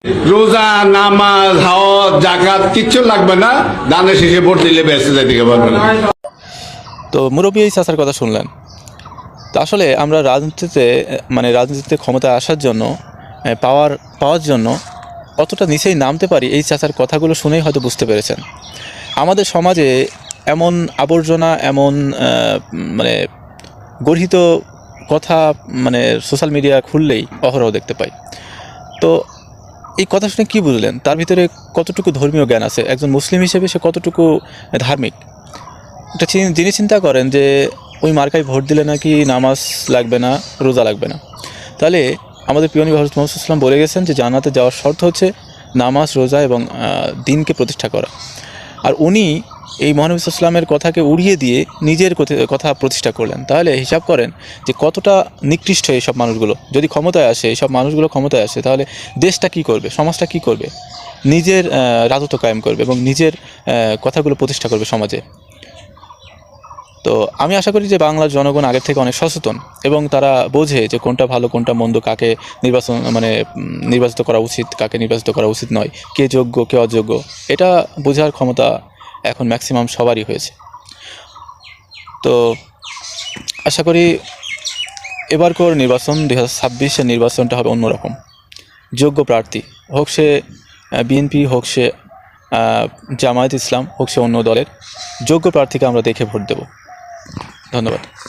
রোজা, নামাজ, হজ, জাকাত কিচ্ছু লাগবে না, দানের শেষে ভোট দিলে বেঁচে যাইতে পারবে না। তো মুরব্বী এই চাচার কথা শুনলেন। তো আসলে আমরা রাজনীতিতে ক্ষমতায় আসার জন্য পাওয়ার জন্য কতটা নিচেই নামতে পারি এই চাচার কথাগুলো শুনেই হয়তো বুঝতে পেরেছেন। আমাদের সমাজে এমন আবর্জনা, এমন মানে গর্হিত কথা সোশ্যাল মিডিয়া খুললেই অহরহ দেখতে পাই। তো এই কথা শুনে কী বুঝলেন? তার ভিতরে কতটুকু ধর্মীয় জ্ঞান আছে, একজন মুসলিম হিসেবে সে কতটুকু ধার্মিক। এটা যিনি চিন্তা করেন যে ওই মার্কায় ভোট দিলে নাকি নামাজ লাগবে না, রোজা লাগবে না, তাহলে আমাদের প্রিয় নবী হযরত মুহাম্মদ সাল্লাল্লাহু আলাইহি ওয়াসাল্লাম বলে গেছেন যে জান্নাতে যাওয়ার শর্ত হচ্ছে নামাজ, রোজা এবং দ্বীনকে প্রতিষ্ঠা করা। আর উনি এই মহানবী সাল্লাল্লাহু আলাইহি ওয়াসাল্লামের কথাকে উড়িয়ে দিয়ে নিজের কথা প্রতিষ্ঠা করলেন। তাহলে হিসাব করেন যে কতটা নিকৃষ্ট এইসব মানুষগুলো। যদি ক্ষমতায় আসে, এইসব মানুষগুলো ক্ষমতায় আসে, তাহলে দেশটা কী করবে, সমাজটা কী করবে? নিজের রাজত্ব কায়েম করবে এবং নিজের কথাগুলো প্রতিষ্ঠা করবে সমাজে। তো আমি আশা করি যে বাংলার জনগণ আগের থেকে অনেক সচেতন এবং তারা বোঝে যে কোনটা ভালো, কোনটা মন্দ, কাকে নির্বাচিত করা উচিত, কাকে নির্বাচিত করা উচিত নয়, কে যোগ্য, কে অযোগ্য, এটা বোঝার ক্ষমতা এখন ম্যাক্সিমাম সবারই হয়েছে। তো আশা করি এবারকার নির্বাচন 2026-এর নির্বাচনটা হবে অন্যরকম। যোগ্য প্রার্থী, হোক সে বিএনপি, হোক সে জামায়াত ইসলাম, হোক সে অন্য দলের, যোগ্য প্রার্থীকে আমরা দেখে ভোট দেব। ধন্যবাদ।